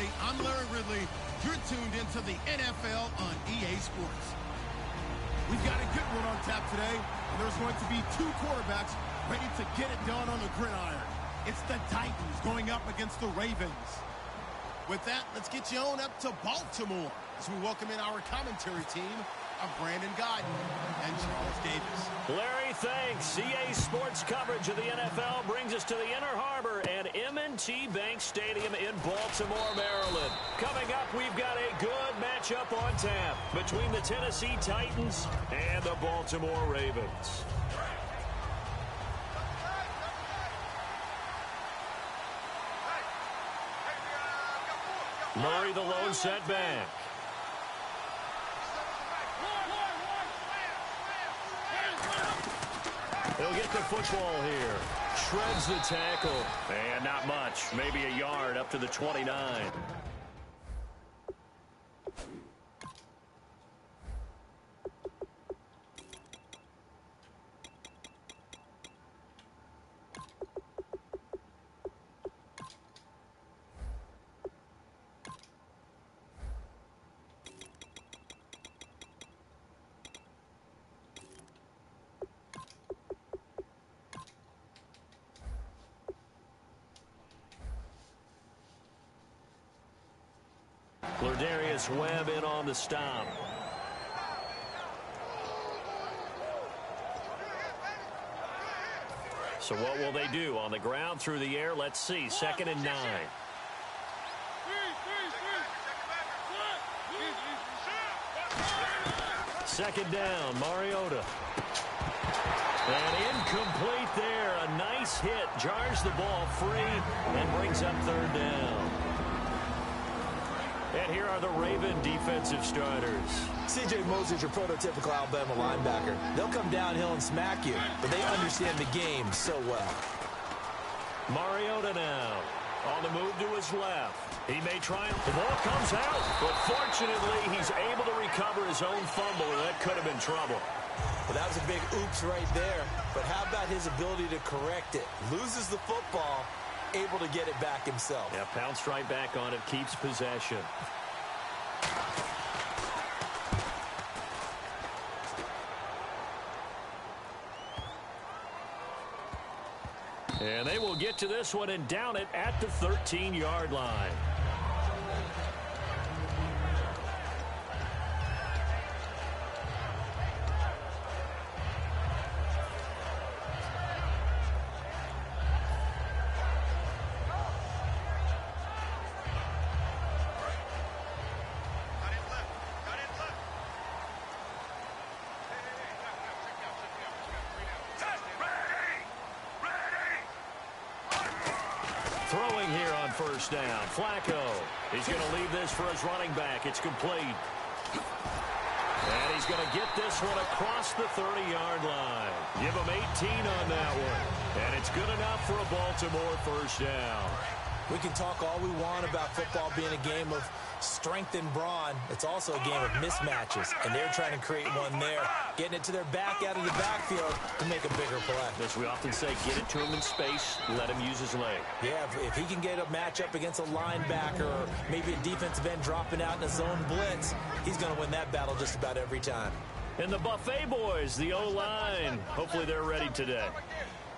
everybody. I'm Larry Ridley. You're tuned into the NFL on EA Sports. We've got a good one on tap today, and there's going to be two quarterbacks ready to get it done on the gridiron. It's the Titans going up against the Ravens. With that, let's get you on up to Baltimore as we welcome in our commentary team of Brandon Guyton and Charles Davis. Larry, thanks. EA Sports coverage of the NFL brings us to the Inner Harbor at M&T Bank Stadium in Baltimore, Maryland. Coming up, we've got a good matchup on tap between the Tennessee Titans and the Baltimore Ravens. Murray the lone setback. He'll get the football here. Shreds the tackle. And not much. Maybe a yard up to the 29. Lardarius Webb in on the stop. So what will they do? On the ground, through the air? Let's see. 2nd and 9. Second down, Mariota. And incomplete there. A nice hit. Jars the ball free and brings up 3rd down. And here are the Raven defensive starters. C.J. Mosley's your prototypical Alabama linebacker. They'll come downhill and smack you, but they understand the game so well. Mariota now on the move to his left. He may try. The ball comes out, but fortunately he's able to recover his own fumble, and that could have been trouble. Well, that was a big oops right there, but how about his ability to correct it? Loses the football, able to get it back himself. Yeah, pounced right back on it, keeps possession. And they will get to this one and down it at the 13-yard line. Throwing here on 1st down. Flacco. He's going to leave this for his running back. It's complete. And he's going to get this one across the 30-yard line. Give him 18 on that one. And it's good enough for a Baltimore 1st down. We can talk all we want about football being a game of strength and brawn. It's also a game of mismatches, and they're trying to create one there, getting it to their back out of the backfield to make a bigger play. As we often say, get it to him in space, let him use his leg. Yeah, if he can get a matchup against a linebacker or maybe a defensive end dropping out in a zone blitz, he's going to win that battle just about every time. And the Buffet boys, the O-line, hopefully they're ready today.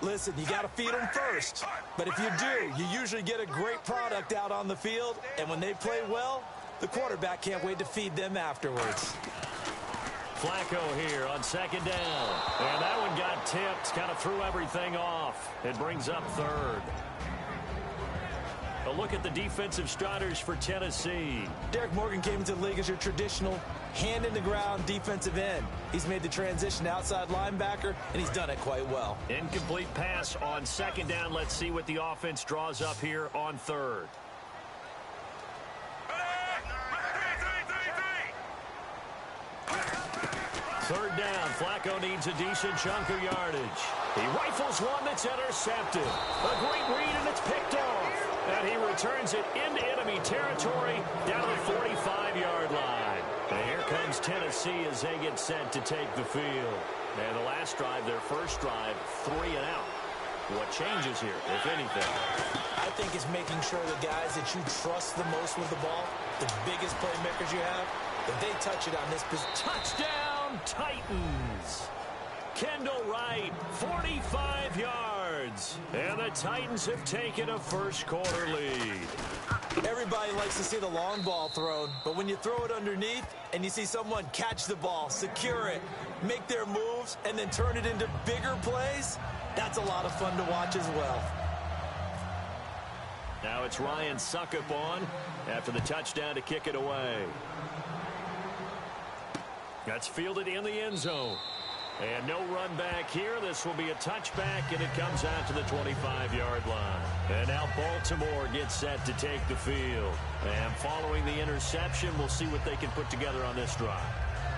Listen, you got to feed them first. But if you do, you usually get a great product out on the field. And when they play well, the quarterback can't wait to feed them afterwards. Flacco here on 2nd down. And that one got tipped, kind of threw everything off. It brings up 3rd. A look at the defensive starters for Tennessee. Derek Morgan came into the league as your traditional hand-in-the-ground defensive end. He's made the transition to outside linebacker, and he's done it quite well. Incomplete pass on 2nd down. Let's see what the offense draws up here on 3rd. Third down. Flacco needs a decent chunk of yardage. He rifles one that's intercepted. A great read, and it's picked off. And he returns it into enemy territory down to the 45-yard line. And here comes Tennessee as they get set to take the field. And the last drive, their first drive, 3 and out. What changes here, if anything? I think it's making sure the guys that you trust the most with the ball, the biggest playmakers you have, that they touch it on this position. Touchdown, Titans. Kendall Wright, 45 yards. And the Titans have taken a first-quarter lead. Everybody likes to see the long ball thrown, but when you throw it underneath and you see someone catch the ball, secure it, make their moves, and then turn it into bigger plays, that's a lot of fun to watch as well. Now it's Ryan Suckup on after the touchdown to kick it away. That's fielded in the end zone. And no run back here. This will be a touchback, and it comes out to the 25-yard line. And now Baltimore gets set to take the field. And following the interception, we'll see what they can put together on this drive.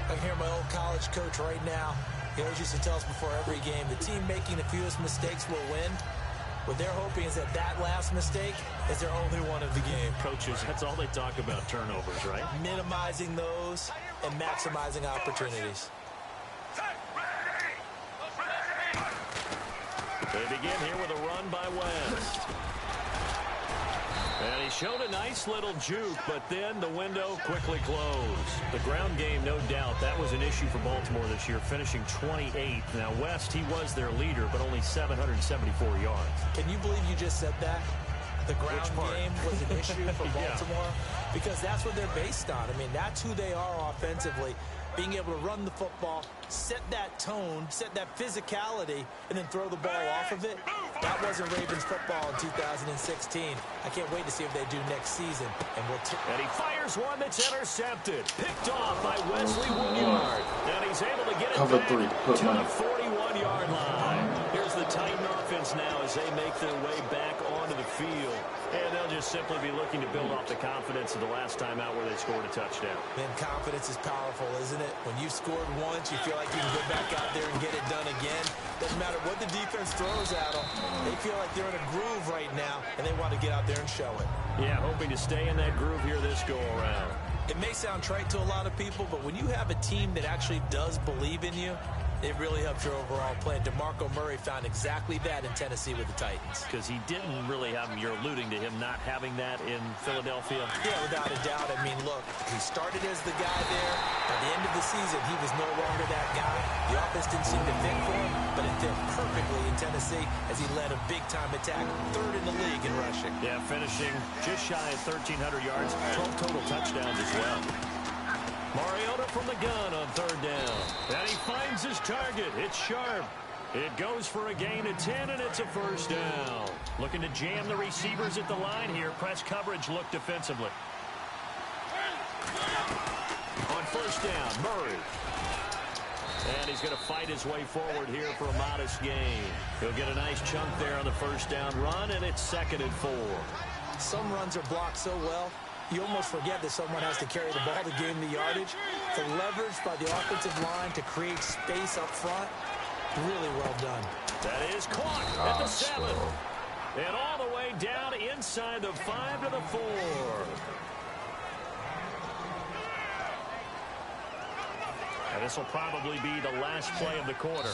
I can hear my old college coach right now. He always used to tell us before every game, the team making the fewest mistakes will win. What they're hoping is that that last mistake is their only one of the game. Coaches, that's all they talk about, turnovers, right? Minimizing those and maximizing opportunities. They begin here with a run by West. And he showed a nice little juke, but then the window quickly closed. The ground game, no doubt, that was an issue for Baltimore this year, finishing 28th. Now, West, he was their leader, but only 774 yards. Can you believe you just said that? The ground game was an issue for Baltimore? Yeah. Because that's what they're based on. I mean, that's who they are offensively. Being able to run the football, set that tone, set that physicality, and then throw the ball off of it. That wasn't Ravens football in 2016. I can't wait to see what they do next season. And he fires one that's intercepted. Picked off by Wesley Woodyard. And he's able to get it back to the 41-yard line. Here's the Titan offense now as they make their way back onto the field. And they'll just simply be looking to build off the confidence of the last time out where they scored a touchdown. Man, confidence is powerful, isn't it? When you've scored once, you feel like you can go back out there and get it done again. Doesn't matter what the defense throws at them. They feel like they're in a groove right now, and they want to get out there and show it. Yeah, hoping to stay in that groove here this go-around. It may sound trite to a lot of people, but when you have a team that actually does believe in you, it really helps your overall play. DeMarco Murray found exactly that in Tennessee with the Titans. Because he didn't really have him. You're alluding to him not having that in Philadelphia. Yeah, without a doubt. I mean, look, he started as the guy there. By the end of the season, he was no longer that guy. The offense didn't seem to fit for him, but it fit perfectly in Tennessee as he led a big-time attack, third in the league in rushing. Yeah, finishing just shy of 1,300 yards, 12 total touchdowns as well. Mariota from the gun on third down. And he finds his target. It's sharp. It goes for a gain of 10, and it's a first down. Looking to jam the receivers at the line here. Press coverage look defensively. On first down, Murray. And he's going to fight his way forward here for a modest gain. He'll get a nice chunk there on the first down run, and it's 2nd and 4. Some runs are blocked so well, you almost forget that someone has to carry the ball to gain the yardage. The leverage by the offensive line to create space up front, really well done. That is caught at the 7. And all the way down inside the 5 to the 4. And this will probably be the last play of the quarter.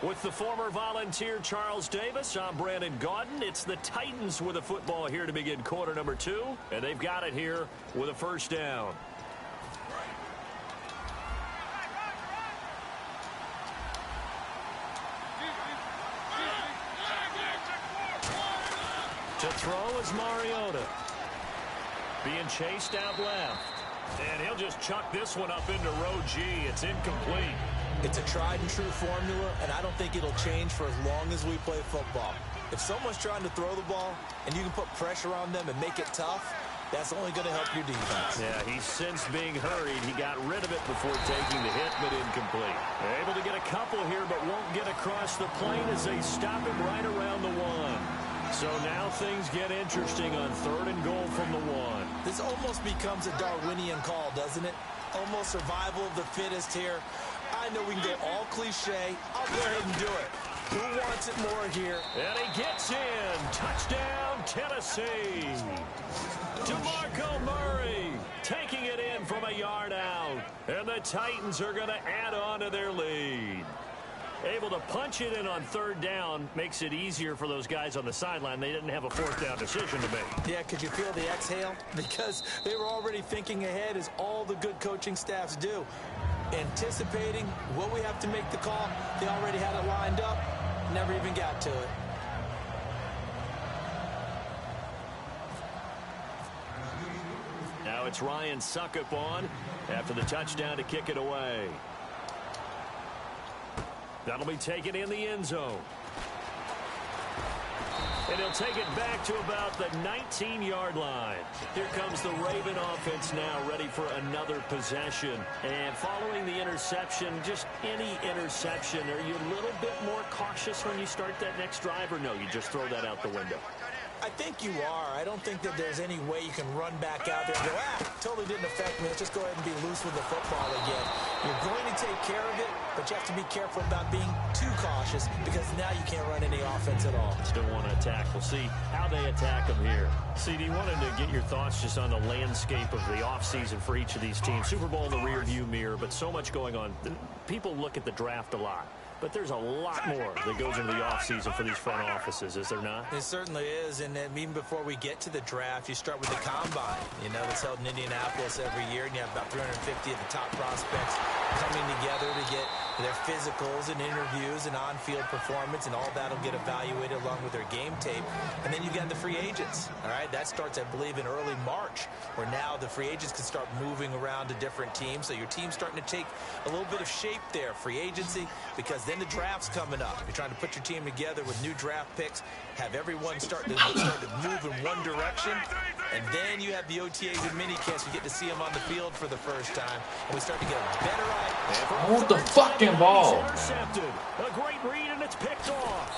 With the former Volunteer Charles Davis, I'm Brandon Gaudin. It's the Titans with a football here to begin quarter number 2. And they've got it here with a first down. To throw is Mariota. Being chased out left. And he'll just chuck this one up into row G. It's incomplete. It's a tried-and-true formula, and I don't think it'll change for as long as we play football. If someone's trying to throw the ball and you can put pressure on them and make it tough, that's only going to help your defense. Yeah, he's since being hurried. He got rid of it before taking the hit, but incomplete. They're able to get a couple here, but won't get across the plane as they stop him right around the 1. So now things get interesting on 3rd and goal from the 1. This almost becomes a Darwinian call, doesn't it? Almost survival of the fittest here. I know we can go all cliche. I'll go ahead and do it. Who wants it more here? And he gets in. Touchdown, Tennessee. DeMarco Murray taking it in from a yard out. And the Titans are going to add on to their lead. Able to punch it in on third down makes it easier for those guys on the sideline. They didn't have a fourth down decision to make. Yeah, could you feel the exhale? Because they were already thinking ahead, as all the good coaching staffs do. Anticipating what we have to make the call. They already had it lined up. Never even got to it. Now it's Ryan Suckup on after the touchdown to kick it away. That'll be taken in the end zone. And he'll take it back to about the 19-yard line. Here comes the Raven offense now, ready for another possession. And following the interception, just any interception, are you a little bit more cautious when you start that next drive, or no, you just throw that out the window? I think you are. I don't think that there's any way you can run back out there and go, totally didn't affect me. Let's just go ahead and be loose with the football again. You're going to take care of it, but you have to be careful about being too cautious, because now you can't run any offense at all. Still want to attack. We'll see how they attack them here. CD, wanted to get your thoughts just on the landscape of the offseason for each of these teams. Super Bowl in the rearview mirror, but so much going on. People look at the draft a lot. But there's a lot more that goes into the offseason for these front offices, is there not? It certainly is, and then even before we get to the draft, you start with the combine. You know, it's held in Indianapolis every year, and you have about 350 of the top prospects coming together to get their physicals and interviews and on-field performance, and all that will get evaluated along with their game tape. And then you've got the free agents, all right? That starts, I believe, in early March, where now the free agents can start moving around to different teams. So your team's starting to take a little bit of shape there, free agency, because then the draft's coming up. You're trying to put your team together with new draft picks, have everyone start to move in one direction, and then you have the OTAs and minicamps. You get to see them on the field for the first time, and we start to get a better idea. Hold the fucking ball. Intercepted. A great read, and it's picked off.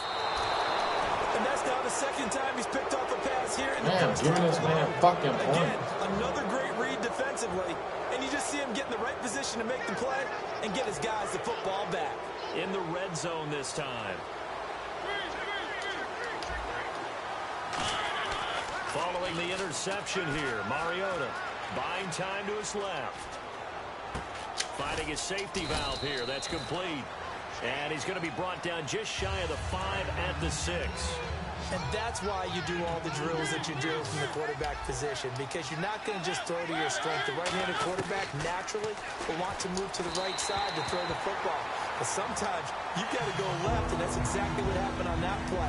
And that's now the second time he's picked off a pass here. Man, giving this man fucking points. Again, another great read defensively, and you just see him get in the right position to make the play and get his guys the football back. In the red zone this time. Following the interception here, Mariota buying time to his left. Finding his safety valve here. That's complete. And he's going to be brought down just shy of the 5 at the 6. And that's why you do all the drills that you do from the quarterback position, because you're not going to just throw to your strength. The right-handed quarterback naturally will want to move to the right side to throw the football. But sometimes you've got to go left, and that's exactly what happened on that play.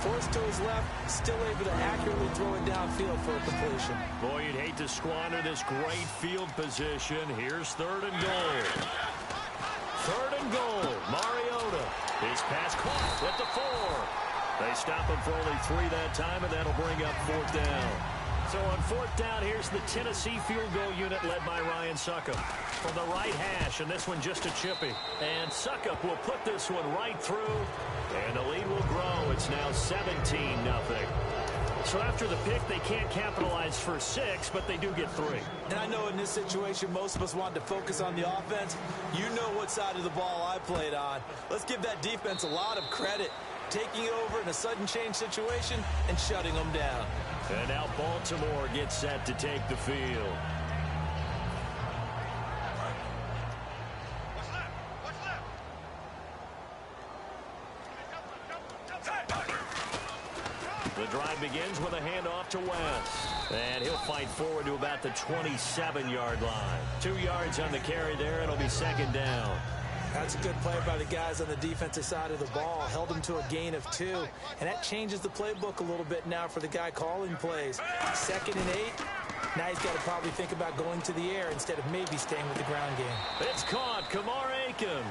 Forced to his left, still able to accurately throw it downfield for a completion. Boy, you'd hate to squander this great field position. Here's 3rd and goal. 3rd and goal. Mariota. His pass caught at the 4. They stop him for only 3 that time, and that'll bring up 4th down. So on 4th down, here's the Tennessee field goal unit led by Ryan Suckup. From the right hash, and this one just a chippy. And Suckup will put this one right through, and the lead will grow. It's now 17-0. So after the pick, they can't capitalize for 6, but they do get 3. And I know in this situation, most of us want to focus on the offense. You know what side of the ball I played on. Let's give that defense a lot of credit, taking it over in a sudden change situation and shutting them down. And now Baltimore gets set to take the field. The drive begins with a handoff to West. And he'll fight forward to about the 27-yard line. 2 yards on the carry there. It'll be 2nd down. That's a good play by the guys on the defensive side of the ball. Held him to a gain of 2. And that changes the playbook a little bit now for the guy calling plays. 2nd and 8. Now he's got to probably think about going to the air instead of maybe staying with the ground game. It's caught. Kamar Aiken.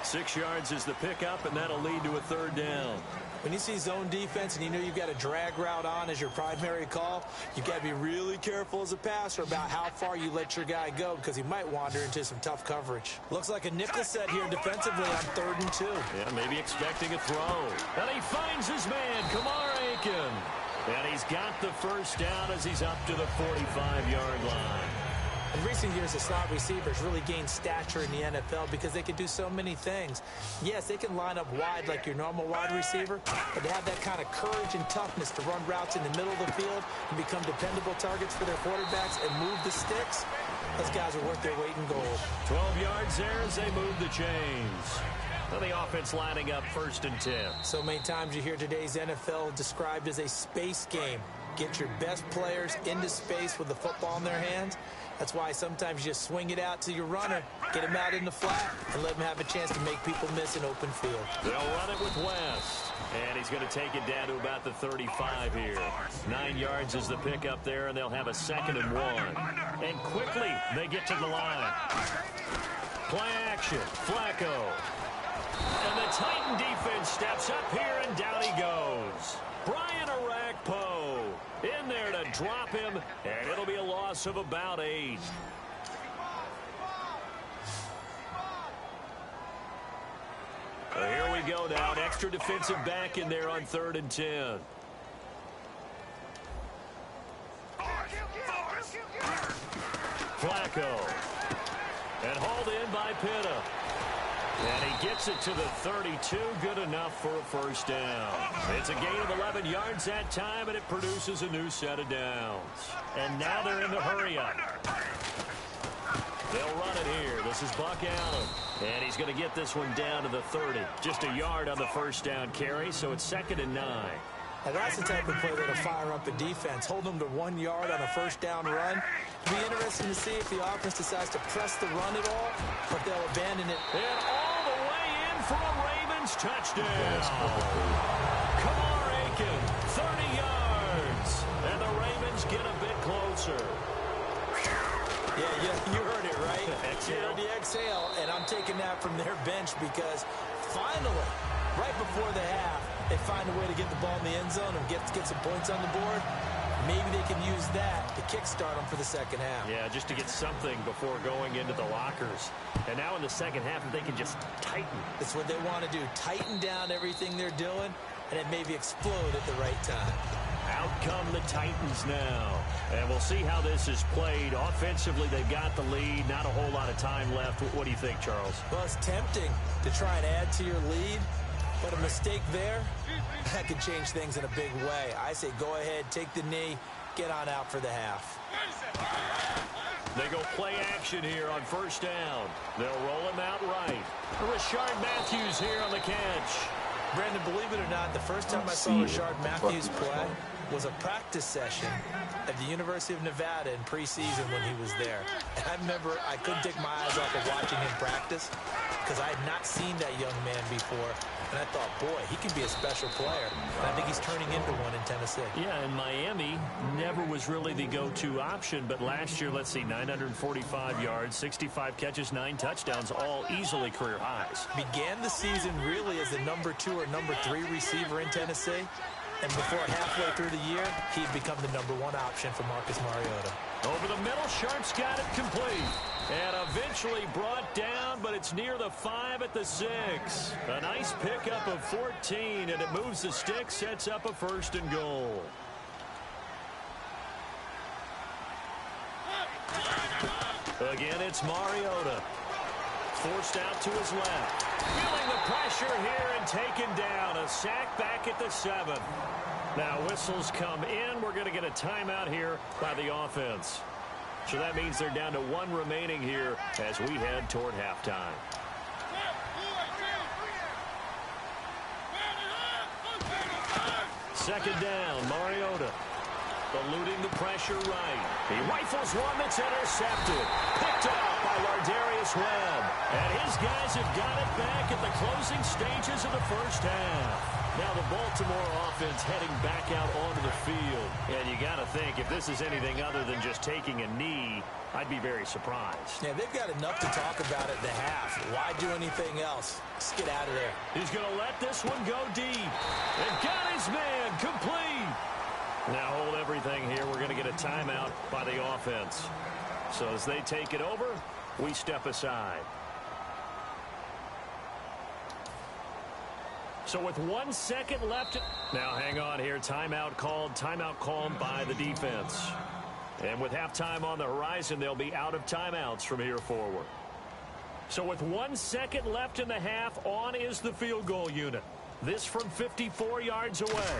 6 yards is the pickup, and that'll lead to a 3rd down. When you see zone defense and you know you've got a drag route on as your primary call, you've got to be really careful as a passer about how far you let your guy go, because he might wander into some tough coverage. Looks like a nickel set here defensively on 3rd and 2. Yeah, maybe expecting a throw. And he finds his man, Kamar Aiken. And he's got the 1st down as he's up to the 45-yard line. In recent years, the slot receivers really gained stature in the NFL because they can do so many things. Yes, they can line up wide like your normal wide receiver, but they have that kind of courage and toughness to run routes in the middle of the field and become dependable targets for their quarterbacks and move the sticks. Those guys are worth their weight in gold. 12 yards there as they move the chains. Well, the offense lining up 1st and 10. So many times you hear today's NFL described as a space game. Get your best players into space with the football in their hands. That's why sometimes you just swing it out to your runner, get him out in the flat, and let him have a chance to make people miss an open field. They'll run it with West. And he's going to take it down to about the 35 here. 9 yards is the pickup there, and they'll have a 2nd and 1. And quickly, they get to the line. Play action. Flacco. And the Titan defense steps up here, and down he goes. Brian Arakpo in there to drop him, and it'll be a loss of about 8. Here we go now. An extra defensive back in there on 3rd and 10. Flacco. And hauled in by Pitta. And he gets it to the 32. Good enough for a 1st down. It's a gain of 11 yards that time, and it produces a new set of downs. And now they're in the hurry-up. They'll run it here. This is Buck Allen. And he's going to get this one down to the 30. Just a yard on the 1st down carry, so it's 2nd and 9. And that's the type of play that'll fire up a defense. Hold them to 1 yard on a 1st down run. It'll be interesting to see if the offense decides to press the run at all, or if they'll abandon it. And all the way in for a Ravens touchdown. Kamar Aiken, 30 yards. And the Ravens get a bit closer. Yeah, you heard it, right? Exhale. You heard the exhale, and I'm taking that from their bench because finally, right before the half, they find a way to get the ball in the end zone and get some points on the board. Maybe they can use that to kickstart them for the 2nd half. Yeah, just to get something before going into the lockers. And now in the 2nd half, if they can just tighten. That's what they want to do. Tighten down everything they're doing, and then maybe explode at the right time. Out come the Titans now. And we'll see how this is played. Offensively, they've got the lead. Not a whole lot of time left. What do you think, Charles? Well, it's tempting to try and add to your lead. But a mistake there, that could change things in a big way. I say go ahead, take the knee, get on out for the half. They go play action here on 1st down. They'll roll him out right. Rashard Matthews here on the catch. Brandon, believe it or not, the first time I saw Rashard Matthews play was a practice session at the University of Nevada in preseason when he was there. And I remember I couldn't take my eyes off of watching him practice because I had not seen that young man before. And I thought, boy, he can be a special player. And I think he's turning into one in Tennessee. Yeah, and Miami never was really the go-to option. But last year, let's see, 945 yards, 65 catches, 9 touchdowns, all easily career highs. Began the season really as the number 2 or number 3 receiver in Tennessee. And before halfway through the year, he'd become the number 1 option for Marcus Mariota. Over the middle, Sharp's got it complete. And eventually brought down, but it's near the 5 at the 6. A nice pickup of 14, and it moves the stick, sets up a 1st and goal. Again, it's Mariota. Forced out to his left. Feeling the pressure here and taken down. A sack back at the 7. Now whistles come in. We're going to get a timeout here by the offense. So that means they're down to 1 remaining here as we head toward halftime. Second down, Mariota. Eluding the pressure right. He rifles one that's intercepted. Picked off by Lardarius Webb. And his guys have got it back at the closing stages of the 1st half. Now the Baltimore offense heading back out onto the field. And you got to think, if this is anything other than just taking a knee, I'd be very surprised. Yeah, they've got enough to talk about at the half. Why do anything else? Let's get out of there. He's going to let this one go deep. And got his man complete. Now hold everything here. We're going to get a timeout by the offense. So as they take it over, we step aside. So with 1 second left. Now hang on here. Timeout called. Timeout called by the defense. And with halftime on the horizon, they'll be out of timeouts from here forward. So with 1 second left in the half, on is the field goal unit. This from 54 yards away.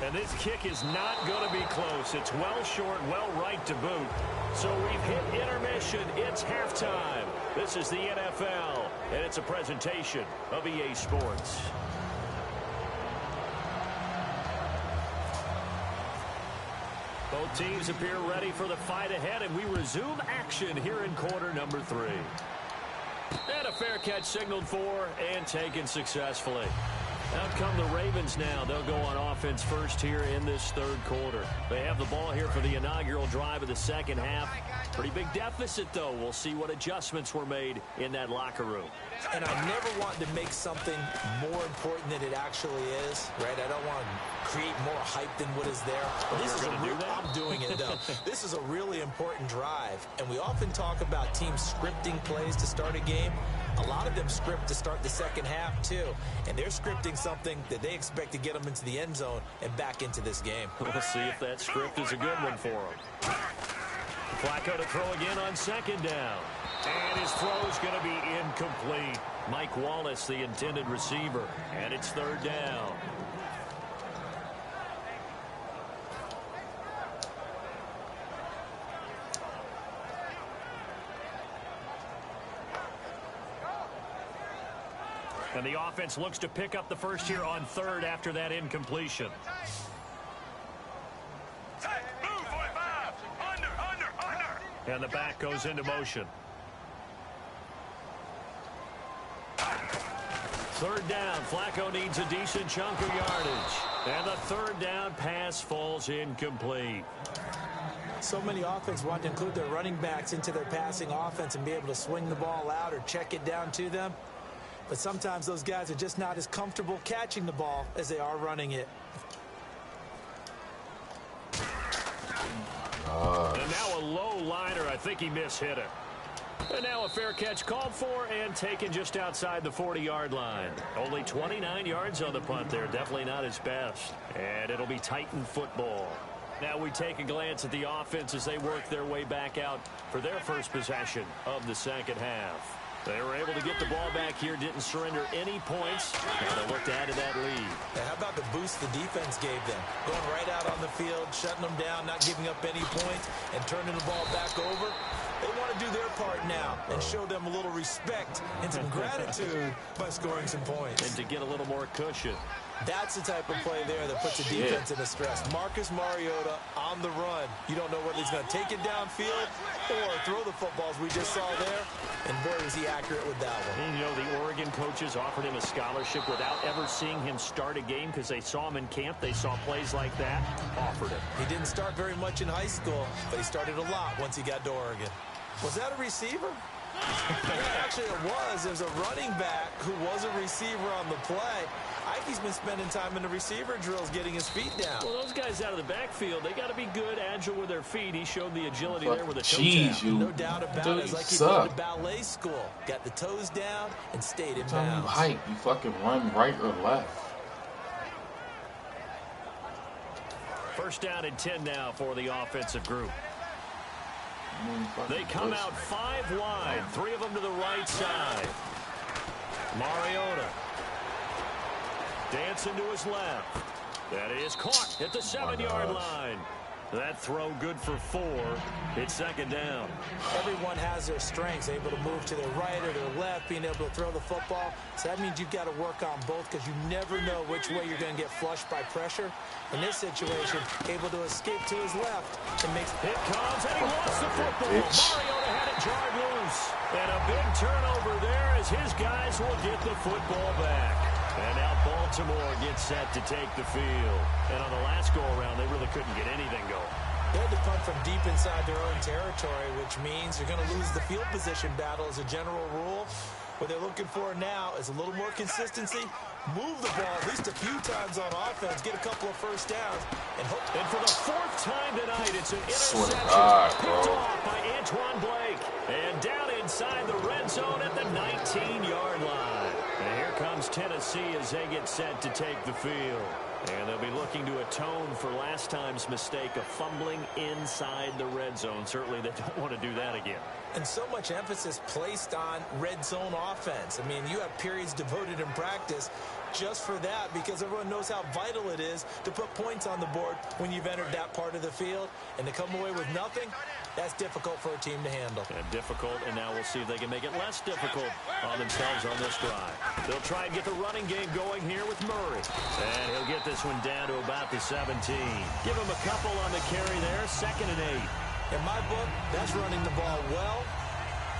And this kick is not going to be close. It's well short, well right to boot. So we've hit intermission. It's halftime. This is the NFL, and it's a presentation of EA Sports. Both teams appear ready for the fight ahead, and we resume action here in quarter number 3. And a fair catch signaled for and taken successfully. Out come the Ravens now. They'll go on offense first here in this third quarter. They have the ball here for the inaugural drive of the second half. Pretty big deficit, though. We'll see what adjustments were made in that locker room. And I never want to make something more important than it actually is, right? I don't want to create more hype than what is there. But this is I'm doing it, though. This is a really important drive. And we often talk about teams scripting plays to start a game. A lot of them script to start the second half, too. And they're scripting something that they expect to get them into the end zone and back into this game. We'll see if that script is a good one for them. Flacco to throw again on second down. And his throw is going to be incomplete. Mike Wallace, the intended receiver. And it's third down. And the offense looks to pick up the first here on third after that incompletion. And the back goes into motion. Third down. Flacco needs a decent chunk of yardage. And the third down pass falls incomplete. So many offenses want to include their running backs into their passing offense and be able to swing the ball out or check it down to them. But sometimes those guys are just not as comfortable catching the ball as they are running it. And now a low liner. I think he mishit it. And now a fair catch called for and taken just outside the 40-yard line. Only 29 yards on the punt there. Definitely not his best. And it'll be Titan football. Now we take a glance at the offense as they work their way back out for their first possession of the second half. They were able to get the ball back here, didn't surrender any points. Now they look to add to that lead. And how about the boost the defense gave them? Going right out on the field, shutting them down, not giving up any points, and turning the ball back over. They want to do their part now and show them a little respect and some gratitude by scoring some points. And to get a little more cushion. That's the type of play there that puts a defense in a stress. Marcus Mariota on the run. You don't know whether he's going to take it downfield or throw the footballs we just saw there. And boy, was he accurate with that one. And, you know, the Oregon coaches offered him a scholarship without ever seeing him start a game because they saw him in camp. They saw plays like that, offered him. He didn't start very much in high school, but he started a lot once he got to Oregon. Was that a receiver? Yeah, actually it was. There's a running back who was a receiver on the play. Ike's been spending time in the receiver drills getting his feet down. Well, those guys out of the backfield, they got to be good, agile with their feet. He showed the agility there with a toe tap. No doubt about it. It's like he went to ballet school. Got the toes down and stayed in bounds. You hike. You fucking run right or left. First down and 10 now for the offensive group. They come out 5 wide. 3 of them to the right side. Mariota. Dancing to his left. That is caught at the 7-yard line. That throw good for 4. It's second down. Everyone has their strengths, able to move to their right or their left, being able to throw the football. So that means you've got to work on both because you never know which way you're going to get flushed by pressure. In this situation, able to escape to his left. It comes, and he lost the football. Mariota had it jarred loose. And a big turnover there as his guys will get the football back. And now Baltimore gets set to take the field. And on the last go-around, they really couldn't get anything going. They had to punt from deep inside their own territory, which means you're going to lose the field position battle as a general rule. What they're looking for now is a little more consistency, move the ball at least a few times on offense, get a couple of first downs, and hope. And for the 4th time tonight, it's an interception picked off by Antoine Blake. And down inside the red zone at the 19-yard line. And here comes Tennessee as they get set to take the field. And they'll be looking to atone for last time's mistake of fumbling inside the red zone. Certainly they don't want to do that again. And so much emphasis placed on red zone offense. I mean, you have periods devoted in practice just for that because everyone knows how vital it is to put points on the board when you've entered that part of the field. And to come away with nothing, that's difficult for a team to handle. And difficult, and now we'll see if they can make it less difficult on themselves on this drive. They'll try and get the running game going here with Murray. And he'll get this one down to about the 17. Give him a couple on the carry there, 2nd and 8. In my book, that's running the ball well,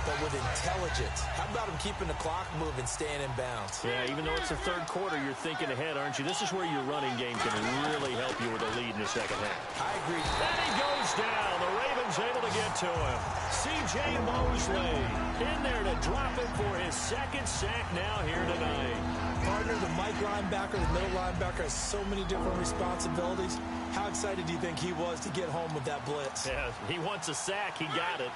but with intelligence. How about him keeping the clock moving, staying in bounds? Yeah, even though it's the third quarter, you're thinking ahead, aren't you? This is where your running game can really help you with a lead in the second half. I agree. And he goes down. The Ravens able to get to him. C.J. Mosley in there to drop him for his 2nd sack now here tonight. Partner, the Mike linebacker, the middle linebacker has so many different responsibilities. How excited do you think he was to get home with that blitz? Yeah, he wants a sack. He got it.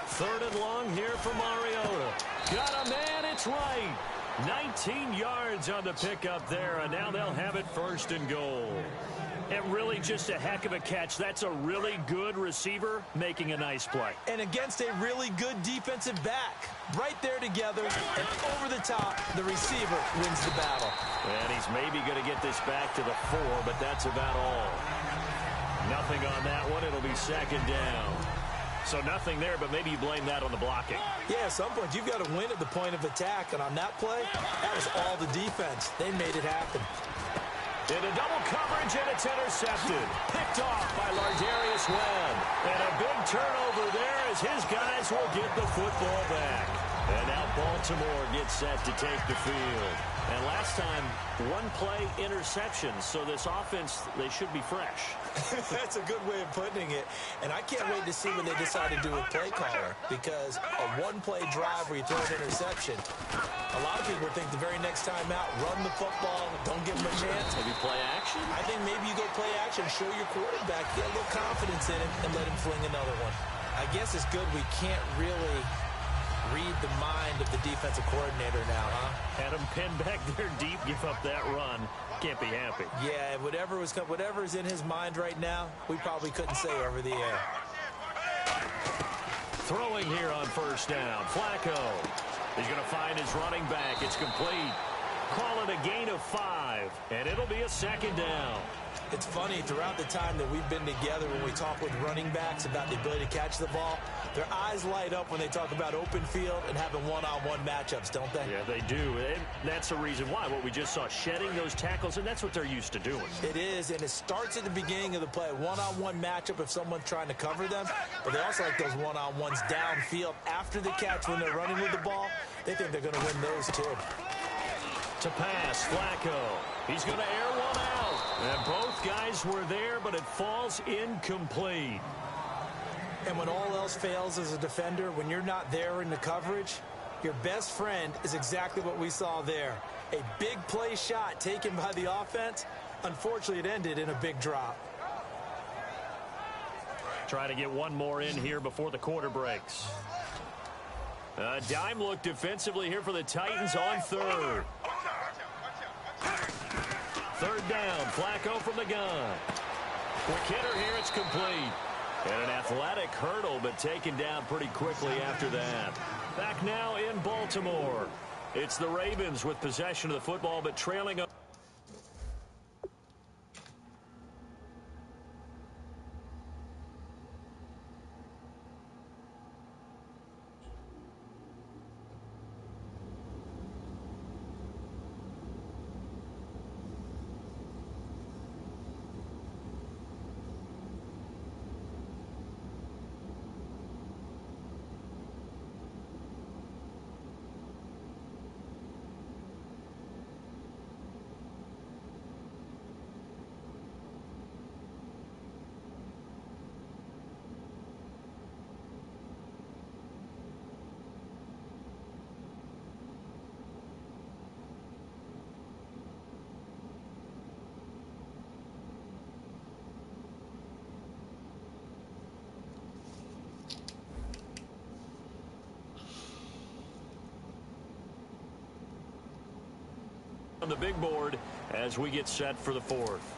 Third and long here for Mariota. Got a man, it's right. 19 yards on the pickup there, and now they'll have it 1st and goal. And really just a heck of a catch. That's a really good receiver making a nice play. And against a really good defensive back. Right there together, and over the top, the receiver wins the battle. And he's maybe going to get this back to the 4, but that's about all. Nothing on that one. It'll be 2nd down. So nothing there, but maybe you blame that on the blocking. Yeah, at some point, you've got to win at the point of attack. And on that play, that was all the defense. They made it happen. Into double coverage, and it's intercepted. Picked off by Lardarius Webb. And a big turnover there as his guys will get the football back. And now Baltimore gets set to take the field. And last time, 1-play interceptions. So this offense, they should be fresh. That's a good way of putting it. And I can't wait to see what they decide to do with play caller. Because a 1-play drive where you throw an interception, a lot of people think the very next time out, run the football, don't give them a chance. Maybe play action? I think maybe you go play action, show your quarterback, get a little confidence in him, and let him fling another one. I guess it's good we can't really read the mind of the defensive coordinator now, huh? Had him pinned back there deep, give up that run. Can't be happy. Yeah, whatever's in his mind right now, we probably couldn't say over the air. Throwing here on 1st down. Flacco. He's going to find his running back. It's complete. Call it a gain of 5, and it'll be a 2nd down. It's funny, throughout the time that we've been together, when we talk with running backs about the ability to catch the ball, their eyes light up when they talk about open field and having one-on-one matchups, don't they? Yeah, they do. And that's the reason why. What we just saw, shedding those tackles, and that's what they're used to doing. It is, and it starts at the beginning of the play. One-on-one matchup if someone's trying to cover them, but they also like those one-on-ones downfield after the catch when they're running with the ball. They think they're going to win those, too. To pass, Flacco. He's going to air one out. And both guys were there, but it falls incomplete. And when all else fails as a defender, when you're not there in the coverage, your best friend is exactly what we saw there. A big play shot taken by the offense. Unfortunately, it ended in a big drop. Try to get one more in here before the quarter breaks. A dime look defensively here for the Titans on 3rd. 3rd down, Flacco from the gun. Quick hitter here, it's complete. And an athletic hurdle, but taken down pretty quickly after that. Back now in Baltimore. It's the Ravens with possession of the football, but trailing up. on the big board as we get set for the fourth.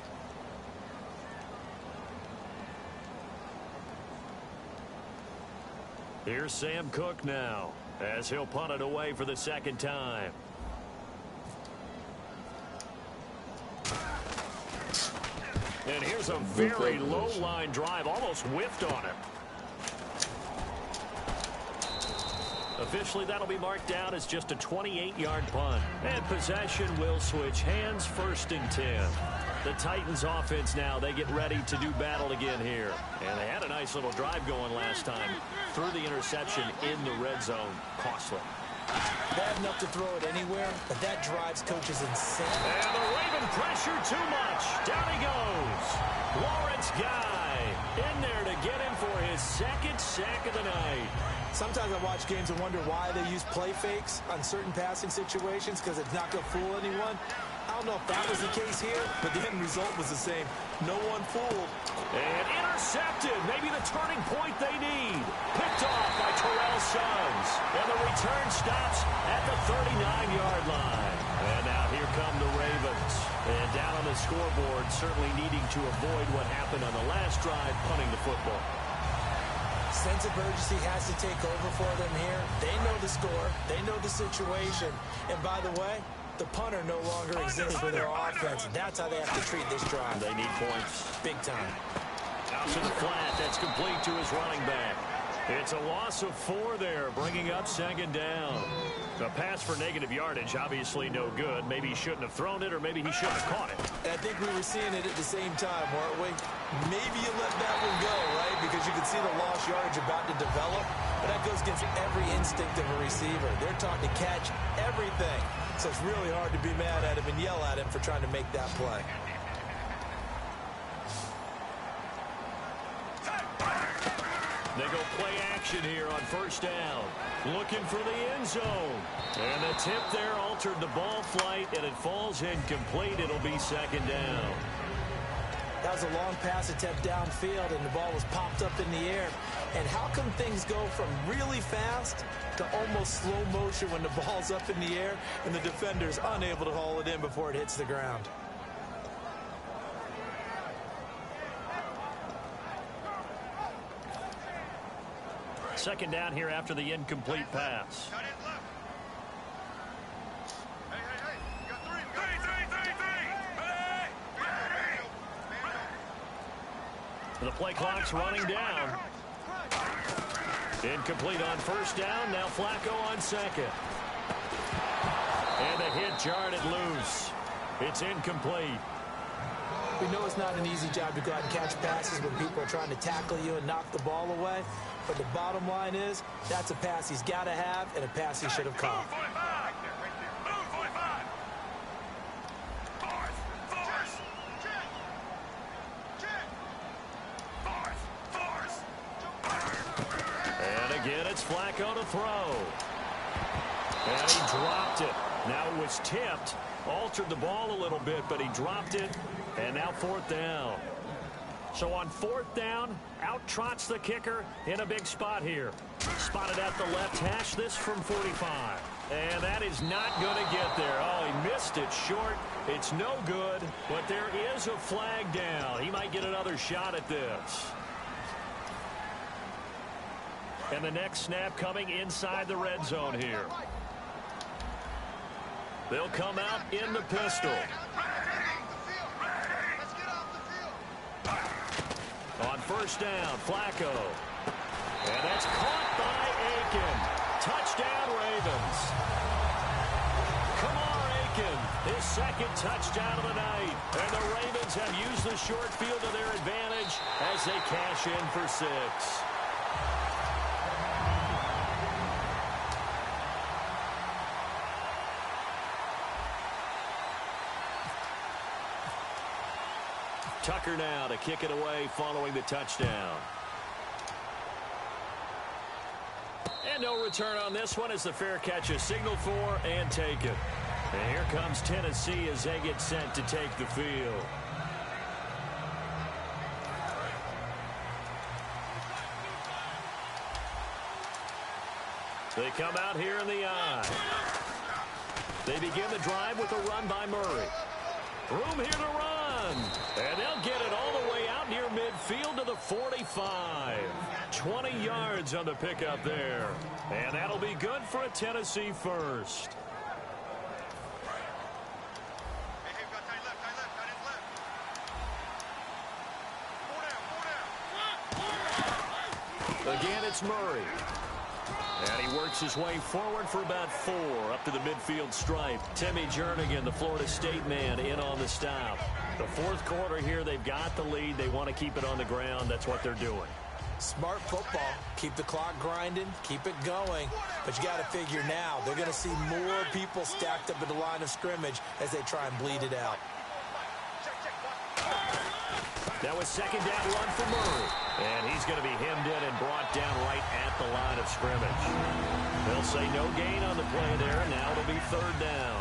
Here's Sam Cook now as he'll punt it away for the second time. And here's a very low line drive, almost whiffed on him. Officially, that'll be marked down as just a 28-yard punt. And possession will switch hands, 1st and 10. The Titans offense now, they get ready to do battle again here. And they had a nice little drive going last time. Threw the interception in the red zone. Costly. Bad enough to throw it anywhere, but that drives coaches insane. And the Raven pressure too much. Down he goes. Lawrence Guy in there to get him for his 2nd sack of the night. Sometimes I watch games and wonder why they use play fakes on certain passing situations because it's not going to fool anyone. I don't know if that was the case here, but the end result was the same. No one fooled. And intercepted. Maybe the turning point they need. Picked off by Terrell Suggs. And the return stops at the 39-yard line. And now here come the Ravens. And down on the scoreboard, certainly needing to avoid what happened on the last drive, punting the football. Sense of urgency has to take over for them here. They know the score. They know the situation. And by the way, the punter no longer exists for their offense. That's how they have to treat this drive. They need points. Big time. Out to the flat. That's complete to his running back. It's a loss of 4 there, bringing up 2nd down. The pass for negative yardage, obviously no good. Maybe he shouldn't have thrown it, or maybe he shouldn't have caught it. And I think we were seeing it at the same time, weren't we? Maybe you let that one go, right? Because you can see the lost yardage about to develop. But that goes against every instinct of a receiver. They're taught to catch everything. So it's really hard to be mad at him and yell at him for trying to make that play. They go play action here on 1st down. Looking for the end zone. And the tip there altered the ball flight, and it falls incomplete. It'll be 2nd down. That was a long pass attempt downfield, and the ball was popped up in the air. And how come things go from really fast to almost slow motion when the ball's up in the air and the defender's unable to haul it in before it hits the ground? Second down here after the incomplete pass. The play clock's running down. Incomplete on 1st down. Now Flacco on 2nd. And the hit jarred it loose. It's incomplete. We know it's not an easy job to go out and catch passes when people are trying to tackle you and knock the ball away. But the bottom line is, that's a pass he's got to have and a pass he should have caught. And again, it's Flacco to throw. And he dropped it. Now it was tipped. Altered the ball a little bit, but he dropped it. And now 4th down. So on 4th down, out trots the kicker in a big spot here. Spotted at the left hash, this from 45. And that is not going to get there. Oh, he missed it short. It's no good, but there is a flag down. He might get another shot at this. And the next snap coming inside the red zone here. They'll come out in the pistol. On 1st down, Flacco. And that's caught by Aiken. Touchdown, Ravens. Kamar Aiken, his 2nd touchdown of the night. And the Ravens have used the short field to their advantage as they cash in for 6. Tucker now to kick it away following the touchdown. And no return on this one as the fair catch is signaled for and taken. And here comes Tennessee as they get sent to take the field. They come out here in the I. They begin the drive with a run by Murray. Room here to run. And they'll get it all the way out near midfield to the 45. 20 yards on the pickup there. And that'll be good for a Tennessee first. Again, it's Murray. And he works his way forward for about 4 up to the midfield stripe. Timmy Jernigan, the Florida State man, in on the stop. The fourth quarter here, they've got the lead. They want to keep it on the ground. That's what they're doing. Smart football. Keep the clock grinding. Keep it going. But you got to figure now, they're going to see more people stacked up at the line of scrimmage as they try and bleed it out. That was second down run for Murray. And he's going to be hemmed in and brought down right at the line of scrimmage. They'll say no gain on the play there. Now it'll be third down.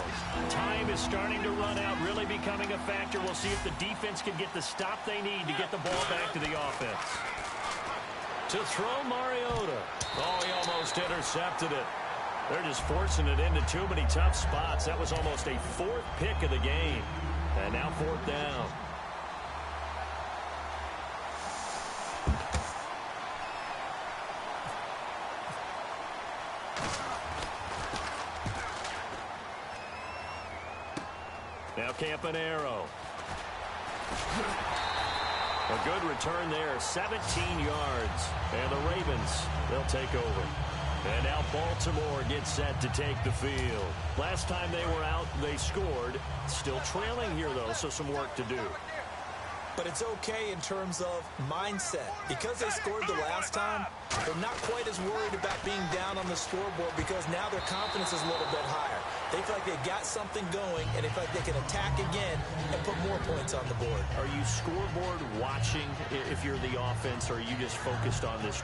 Time is starting to run out, really becoming a factor. We'll see if the defense can get the stop they need to get the ball back to the offense. To throw Mariota. Oh, he almost intercepted it. They're just forcing it into too many tough spots. That was almost a 4th pick of the game. And now 4th down. Now Campanaro. A good return there, 17 yards. And the Ravens, they'll take over. And now Baltimore gets set to take the field. Last time they were out, they scored. Still trailing here, though, so some work to do. But it's okay in terms of mindset. Because they scored the last time, they're not quite as worried about being down on the scoreboard because now their confidence is a little bit higher. They feel like they've got something going, and they feel like they can attack again and put more points on the board. Are you scoreboard watching if you're the offense, or are you just focused on this?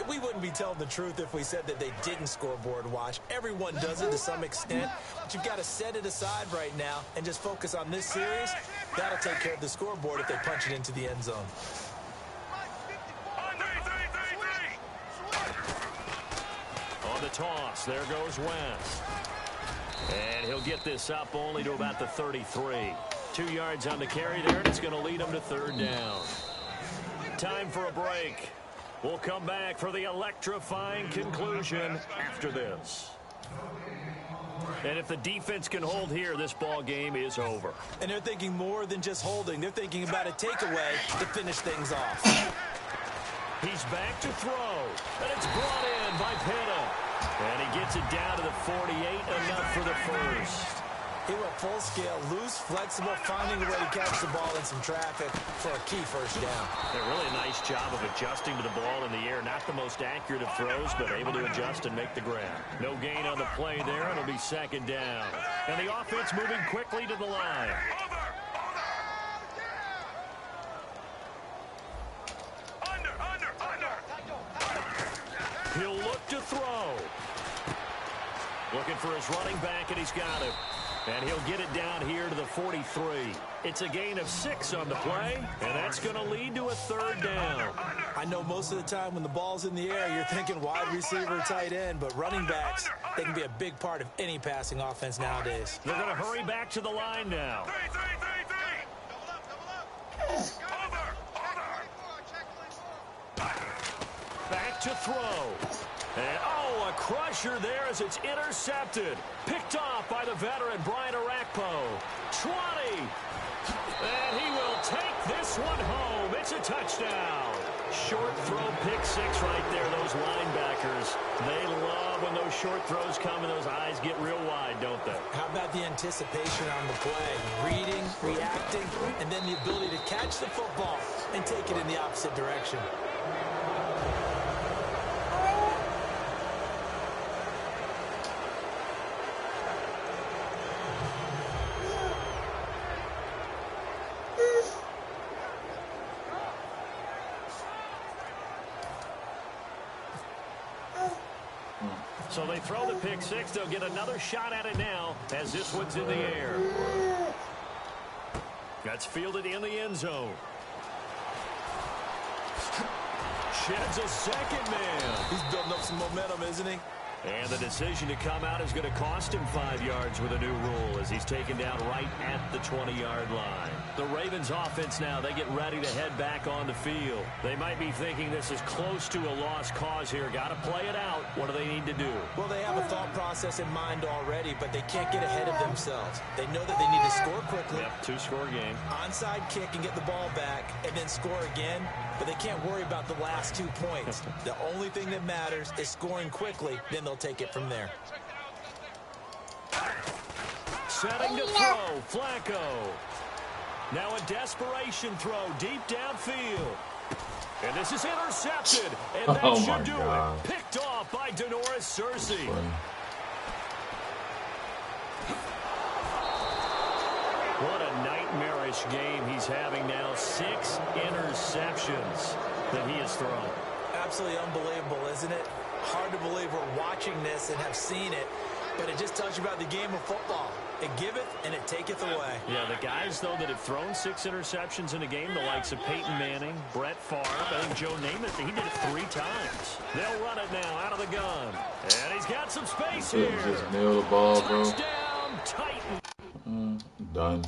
We wouldn't be telling the truth if we said that they didn't scoreboard watch. Everyone does it to some extent, but you've got to set it aside right now and just focus on this series. That'll take care of the scoreboard if they punch it into the end zone. On the toss, there goes West. And he'll get this up only to about the 33. 2 yards on the carry there, and it's going to lead him to third down. Time for a break. We'll come back for the electrifying conclusion after this. And if the defense can hold here, this ball game is over. And they're thinking more than just holding. They're thinking about a takeaway to finish things off. He's back to throw, and it's brought in by Pitta. And he gets it down to the 48, enough for the first. He went full scale, loose, flexible, finding a way to catch the ball in some traffic for a key first down. A really nice job of adjusting to the ball in the air. Not the most accurate of throws, but able to adjust and make the grab. No gain on the play there. It'll be second down. And the offense moving quickly to the line. He'll look to throw. Looking for his running back, and he's got it. And he'll get it down here to the 43. It's a gain of 6 on the play, and that's going to lead to a third down. I know most of the time when the ball's in the air, you're thinking wide receiver, tight end, but running backs, they can be a big part of any passing offense nowadays. They're going to hurry back to the line now. Back to throw. And, a crusher there as it's intercepted. Picked off by the veteran, Brian Arakpo. 20. And he will take this one home. It's a touchdown. Short throw, pick 6 right there. Those linebackers, they love when those short throws come and those eyes get real wide, don't they? How about the anticipation on the play? Reading, reacting, and then the ability to catch the football and take it in the opposite direction. So they throw the pick six. They'll get another shot at it now as this one's in the air. That's fielded in the end zone. Sheds a second man. He's building up some momentum, isn't he? And the decision to come out is going to cost him 5 yards with a new rule as he's taken down right at the 20-yard line. The Ravens offense now, they get ready to head back on the field. They might be thinking this is close to a lost cause here. Got to play it out. What do they need to do? Well, they have a thought process in mind already, but they can't get ahead of themselves. They know that they need to score quickly. Yep, two-score game. Onside kick and get the ball back and then score again, but they can't worry about the last 2 points. The only thing that matters is scoring quickly, then they'll take it from there. Setting to throw, Flacco. Now a desperation throw deep downfield. And this is intercepted. And that should do it. Picked off by Denoris Searcy. What a nightmarish game he's having now. 6 interceptions that he has thrown. Absolutely unbelievable, isn't it? Hard to believe we're watching this and have seen it, but it just tells you about the game of football. It giveth and it taketh away. Yeah, the guys, though, that have thrown 6 interceptions in a game, the likes of Peyton Manning, Brett Favre, I think Joe Namath, he did it 3 times. They'll run it now out of the gun. And he's got some space here. Just nail the ball, bro. Touchdown, Titan. Done.